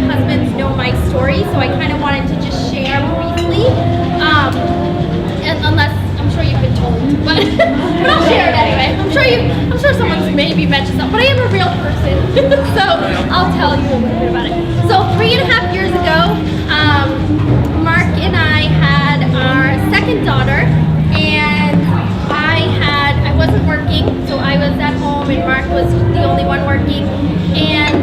husbands know my story, so I kind of wanted to just share briefly. And unless I'm sure you've been told, but I'll share it anyway. I'm sure someone's maybe mentioned something, but I am a real person, so I'll tell you a little bit about it. So 3.5 years ago, Mark and I had our second daughter, and I wasn't working, so I was at home, and Mark was the only one working, and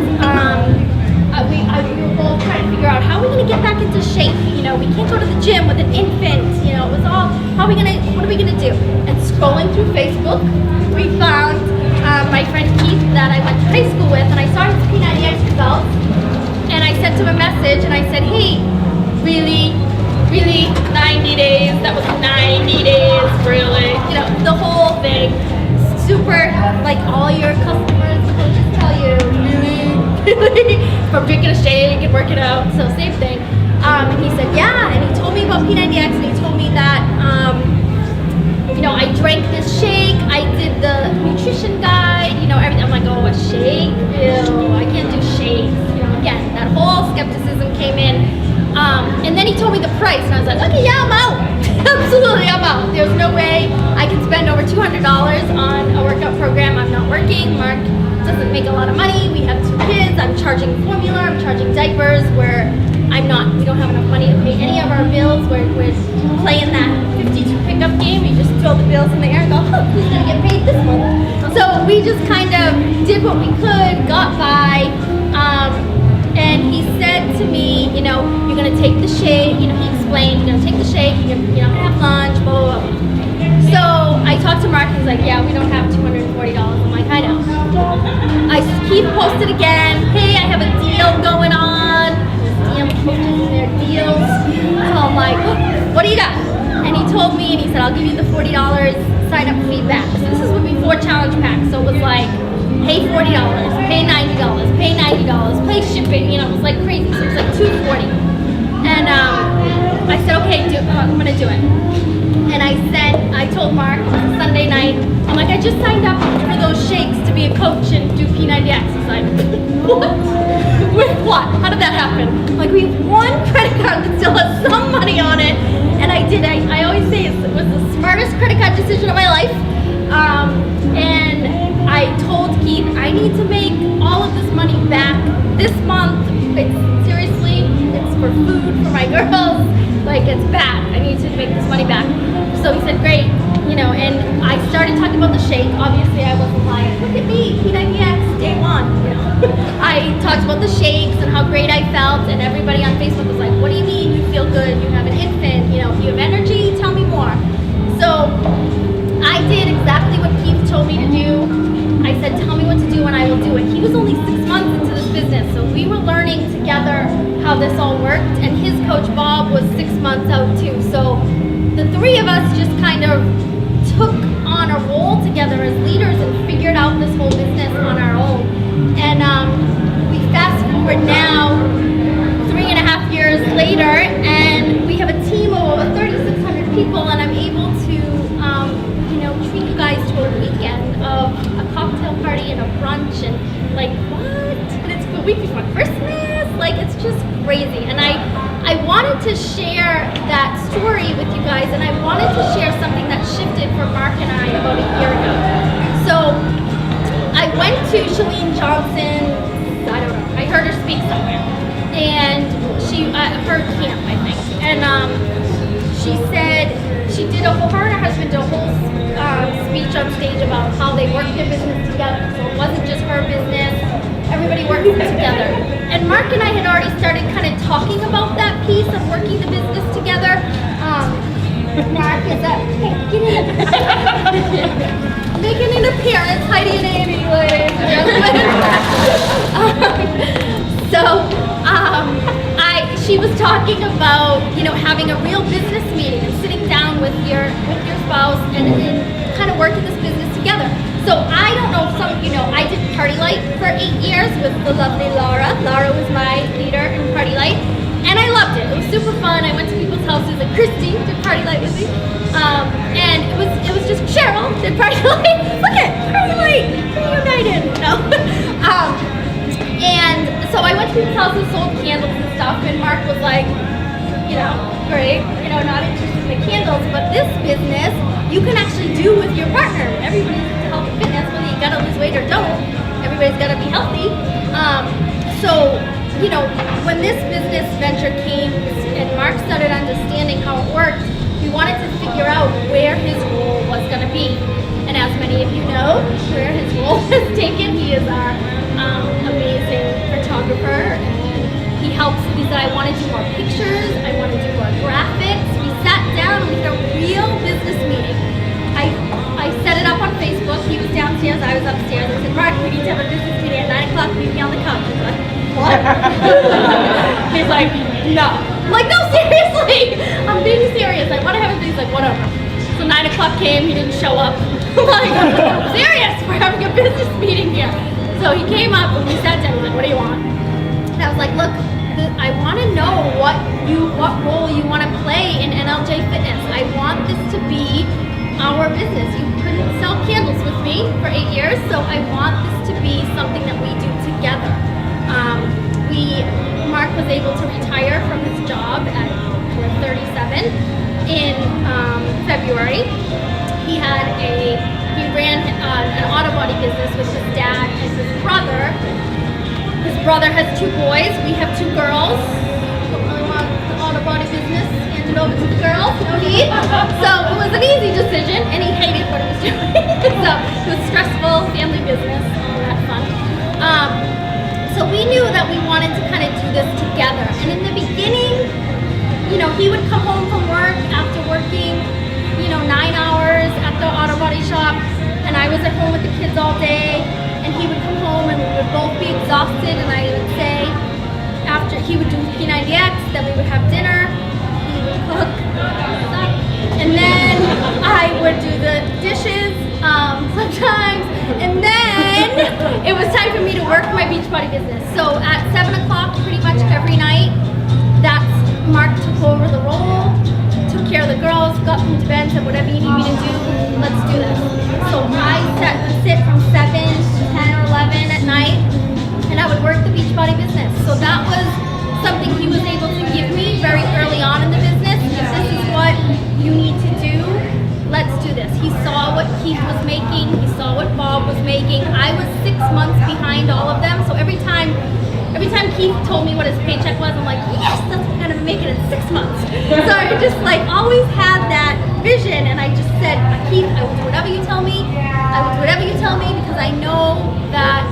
we were both trying to figure out how are we going to get back into shape. You know, we can't go to the gym with an infant. You know, it was all, what are we going to do? And scrolling through Facebook, we found my friend Keith that I went to high school with, and I saw his P90X results, and I sent him a message, and I said, hey, really, 90 days? That was 90 days, really? You know, the whole thing. Super, like all your customers will just tell you, really, from drinking a shake and working out, so same thing. And he said, yeah, and he told me about P90X, and he told me that, you know, I drank this shake, I did the nutrition guide, you know, everything. I'm like, oh, a shake? Ew, I can't do shakes. You know, again, that whole skepticism came in. And then he told me the price, and I was like, okay, yeah, I'm out. Absolutely, I'm out. There's no way I can spend over $200 on a workout program. I'm not working. Mark doesn't make a lot of money. We have 2 kids. I'm charging formula. I'm charging diapers. We don't have enough money to pay any of our bills. We're playing that 52 pickup game. You just throw the bills in the air and go, oh, who's going to get paid this month? So we just kind of did what we could, got by. And he said to me, you know, you're going to take the shake. You know, he explained, you're going to take the shake. You're not going to have lunch, blah, blah, blah. So I talked to Mark, and he's like, yeah, we don't have $240. I'm like, I know. Keith posted again, hey, I have a deal going on. DM coaches and their deals. So I'm like, what do you got? And he told me, and he said, I'll give you the $40 sign up feedback. So this is before challenge packs. So it was like, pay $40, pay $90, pay $90, pay shipping. You know, it was like crazy. So it was like $240. And I said, okay, I'm gonna do it. And I told Mark, it was a Sunday night, I'm like, I just signed up for those shakes to be a coach and do P90X. He's like, what? With what? How did that happen? I'm like, we have one credit card that still has some money on it. And I did. I always say it was the smartest credit card decision of my life. And I told Keith, I need to make all of this money back this month. Seriously, it's for food for my girls. Like, it's bad. I need to make this money back. So he said, great. You know, and I started talking about the shake. Obviously, I wasn't like, look at me, P90X, day one. You know, I talked about the shakes and how great I felt, and everybody on Facebook was like, what do you mean you feel good? You have an infant. You know, you have energy. Tell me more. So I did exactly what Keith told me to do. I said, tell me what to do and I will do it. He was only 6 months into this business, so we were learning together how this all worked, and his coach Bob was 6 months out too. So the 3 of us just kind of took on a role together as leaders and figured out this whole business on our own. And we fast forward now 3.5 years later, and we have a team of over 3,600 people, and I'm able to treat you guys to a weekend of a cocktail party and a brunch, and like, what? And it's the week before Christmas. Like, it's just crazy. And I wanted to share that story with you guys, and I wanted to share something that shifted for Mark and I about a year ago. So I went to Chalene Johnson, I don't know, I heard her speak somewhere, and her camp, I think, and she said, she did her and her husband did a whole speech on stage about how they worked their business together. So it wasn't just her business, everybody worked together. And Mark and I had already started kind of talking about that piece of working the business together. Mark is hey, get in. Making an appearance, Heidi and Amy, ladies and gentlemen. She was talking about, having a real business meeting and sitting down with your spouse and kind of working this business together. So I don't know if some of you know, I did Party Light for 8 years with the lovely Laura. Laura was my leader in Party Light, and I loved it. It was super fun. I went to people's houses, and Christy did Party Light with me, and it was just Cheryl did Party Light. Look at Party Light reunited. No. And so I went to people's houses, sold candles and stuff, and Mark was like, great, not interested in the candles, but this business you can actually do with your partner. Everybody's into health and fitness, whether you gotta lose weight or don't. Everybody's gotta be healthy. So, when this business venture came and Mark started understanding how it worked, we wanted to figure out where his role was gonna be. And as many of you know, where his role is taken, he is our amazing photographer. He helps. He said, I want to do more pictures. I want to do more graphics. We sat down and we had a real business meeting. I set it up on Facebook. He was downstairs. I was upstairs. I said, Mark, we need to have a business meeting at 9 o'clock. Meet me on the couch. He's like, what? He's like, no. I'm like, no, seriously. I'm being serious. I want to have a thing. He's like, whatever. So 9 o'clock came. He didn't show up. I'm like, I'm serious. We're having a business meeting here. So he came up and we sat down. He's like, what do you want? And I was like, look, I want to know what role you want to play in NLJ Fitness. I want this to be our business. You couldn't sell candles with me for 8 years, so I want this to be something that we do together. Mark was able to retire from his job at 37 in February. He ran an auto body business with his dad and his brother. His brother has 2 boys. We have 2 girls. Don't really want the auto body business handed over to the girls. No need. So it was an easy decision, and he hated what he was doing. So it was stressful, family business, all that fun. So we knew that we wanted to kind of do this together. And in the beginning, he would come home from work after working, 9 hours at the auto body shop, and I was at home with the kids all day. And he would come home and we would both be exhausted, and I would say, after he would do P90X, then we would have dinner, he would cook, and then I would do the dishes sometimes, and then it was time for me to work my Beachbody business. So at 7 o'clock pretty much every night, that's Mark took over the role, took care of the girls, got them to bed, said whatever you need me to do, let's do this. So I sit from 7 to 10 or 11 at night, and I would work the Beachbody business. So that was something he was able to give me very early on in the business. This is what you need to do. Let's do this. He saw what Keith was making. He saw what Bob was making. I was 6 months behind all of them. So every time Keith told me what his paycheck was, I'm like, yes, that's what I'm gonna make it in 6 months. So I just always had that vision, and I just said, Keith, I will do whatever you tell me. I will do whatever you tell me, because I know that,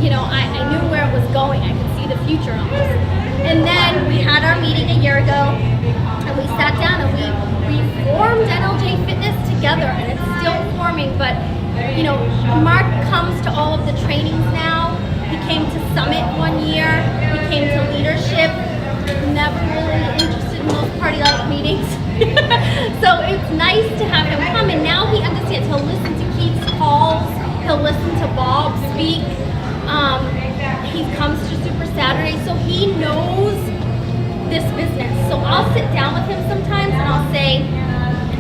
I knew where it was going. I could see the future almost. And then we had our meeting a year ago, and we sat down and we formed NLJ Fitness together, and it's still forming, but Mark comes to all of the trainings now. He came to Summit one year, he came to leadership, never really interested in those party-like meetings. So it's nice to have him come, and now he understands. He'll listen to Keith's calls, he'll listen to Bob speak. He comes to Super Saturday, so he knows this business. So I'll sit down with him sometimes and I'll say,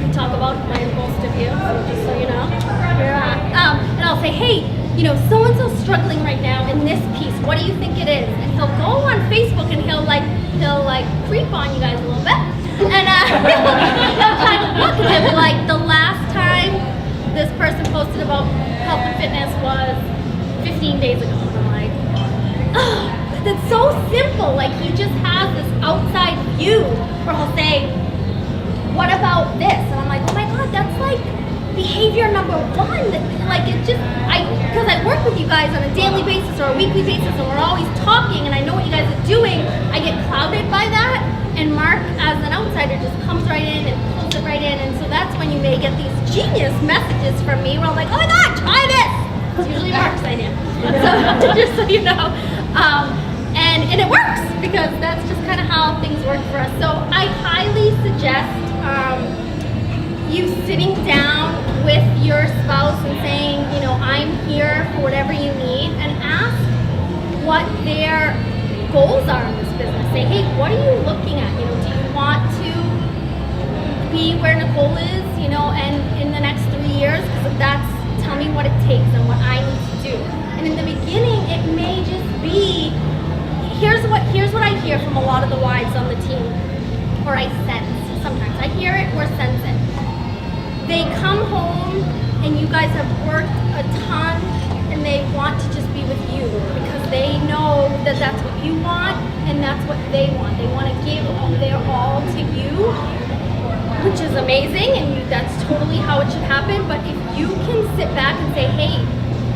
we talk about most of you, just so you know. And I'll say, hey, so-and-so's struggling right now in this piece. What do you think it is? And he'll go on Facebook and he'll creep on you guys a little bit. And he'll kind of look at him like, the last time this person posted about health and fitness was 15 days ago. And I'm like, oh, that's so simple. He just has this outside view where he'll say, what about this? And I'm like, oh my God, that's behavior number 1. Because I work with you guys on a daily basis or a weekly basis, and we're always talking, and I know what you guys are doing, I get clouded by that. And Mark, as an outsider, just comes right in and pulls it right in. And so that's when you may get these genius messages from me where I'm like, oh my God, try this. It's usually Mark's idea. So just so you know. And it works, because that's just kind of how things work for us. So I highly suggest you sitting down with your spouse and saying, I'm here for whatever you need, and ask what their goals are in this business. Say, hey, what are you looking at? Do you want to be where Nicole is, and in the next 3 years? Because tell me what it takes and what I need to do. And in the beginning, it may just be, here's hear from a lot of the wives on the team, or I sense sometimes. I hear it or sense it. They come home and you guys have worked a ton and they want to just be with you because they know that that's what you want and that's what they want. They want to give their all to you, which is amazing, and that's totally how it should happen. But if you can sit back and say, hey,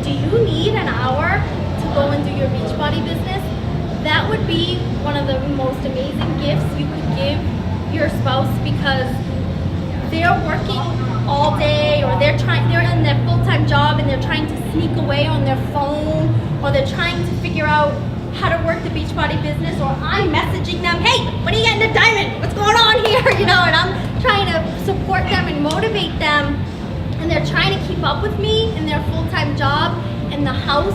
do you need an hour to go and do your Beachbody business? That would be one of the most amazing gifts you could give your spouse, because they're working all day, or they're in their full-time job and they're trying to sneak away on their phone, or they're trying to figure out how to work the Beachbody business, or I'm messaging them, hey, when are you getting the diamond? What's going on here? You know, and I'm trying to support them and motivate them, and they're trying to keep up with me in their full-time job in the house.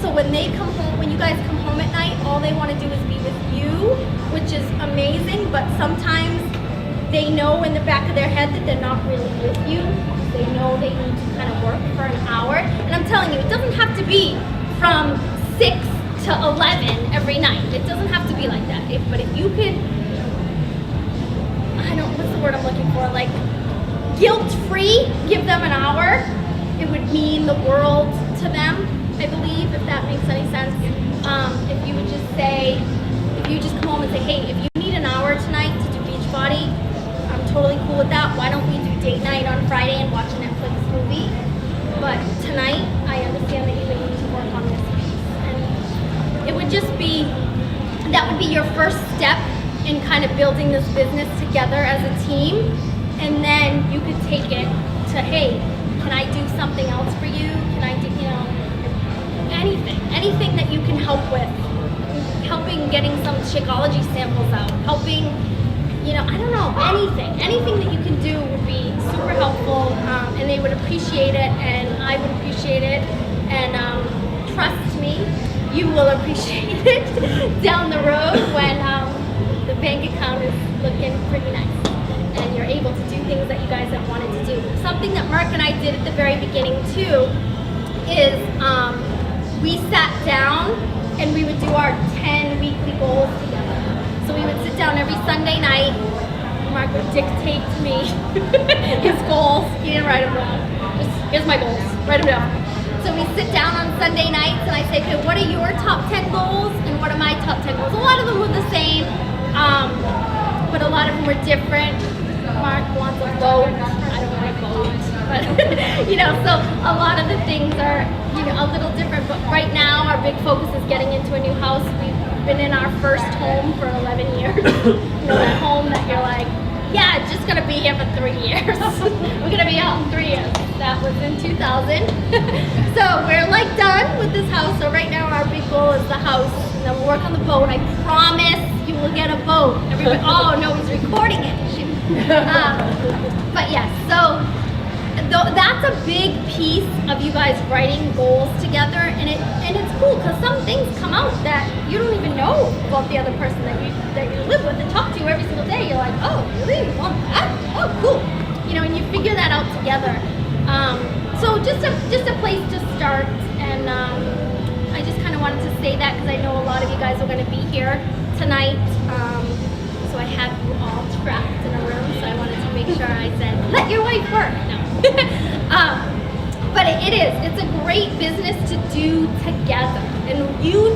So when they come home, when you guys come home at night, all they want to do is be with you, which is amazing. But sometimes they know in the back of their head that they're not really with you. They know they need to kind of work for an hour. And I'm telling you, it doesn't have to be from 6 to 11 every night. It doesn't have to be like that. But if you could, what's the word I'm looking for? Like, guilt-free, give them an hour, it would mean the world to them, I believe, if that makes any sense. If you would just say, if you just come home and say, hey, if you need an hour tonight to do Beachbody, I'm totally cool with that. Why don't we do date night on Friday and watch a Netflix movie? But tonight, I understand that you would need to work on this piece. And it would just be, that would be your first step in kind of building this business together as a team. And then you could take it to, hey, can I do something else for you? Can I do, anything that you can help with, helping getting some Shakeology samples out, helping, anything that you can do would be super helpful, and they would appreciate it, and I would appreciate it, and trust me, you will appreciate it down the road when the bank account is looking pretty nice and you're able to do things that you guys have wanted to do. Something that Mark and I did at the very beginning too is we sat down and we would do our 10 weekly goals together. So we would sit down every Sunday night. Mark would dictate to me his goals. He didn't write them down. Just, here's my goals. Write them down. So we sit down on Sunday nights and I say, okay, what are your top 10 goals and what are my top 10 goals? A lot of them were the same, but a lot of them were different. Mark wants a boat. I don't want a boat. But, so a lot of the things are, a little different. But right now, our big focus is getting into a new house. We've been in our first home for 11 years. That home that you're like, yeah, it's just going to be here for 3 years. We're going to be out in 3 years. That was in 2000. So we're like done with this house. So right now, our big goal is the house. And then we'll work on the boat. I promise you will get a boat. Everybody, oh no, he's recording it. But yes, so that's a big piece of you guys writing goals together, and it's cool because some things come out that you don't even know about the other person that you live with and talk to every single day. You're like, oh, really? You want that? Oh, cool. And you figure that out together. So just a place to start, and I just kind of wanted to say that because I know a lot of you guys are going to be here tonight. So I have you all trapped in a room, so I wanted to make sure I said, let your wife work. No. But it's a great business to do together. And you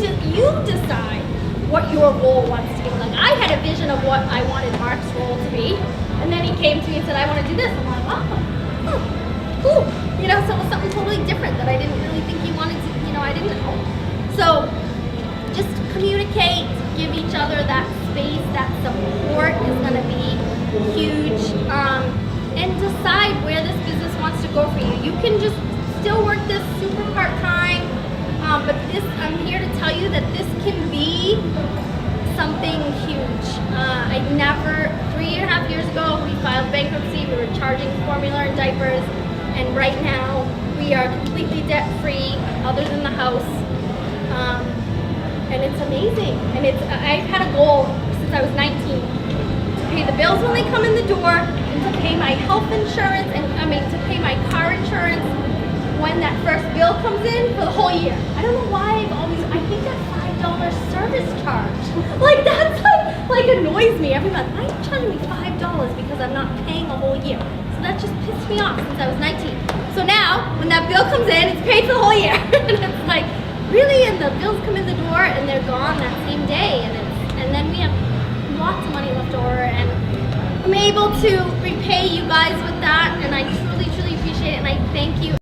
decide what your role wants to be. Like, I had a vision of what I wanted Mark's role to be. And then he came to me and said, I want to do this. I'm like, wow, cool. So it was something totally different that I didn't really think he wanted to, I didn't know. So just communicate, give each other that space, that support is going to be huge, and decide where this business wants to go for you. You can just still work this super part-time, but I'm here to tell you that this can be something huge. 3.5 years ago, we filed bankruptcy. We were charging formula and diapers, and right now we are completely debt-free other than the house. And it's amazing. And I've had a goal since I was 19 to pay the bills when they come in the door, and to pay my health insurance, and to pay my car insurance when that first bill comes in for the whole year. I don't know why I think that $5 service charge. Like, that's like annoys me every month. Why are you charging me $5 because I'm not paying a whole year? So that just pissed me off since I was 19. So now, when that bill comes in, it's paid for the whole year. And it's like, really? And the bills come in the door and they're gone that same day. And then we have lots of money left over, and I'm able to repay you guys with that. And I truly, truly appreciate it. And I thank you.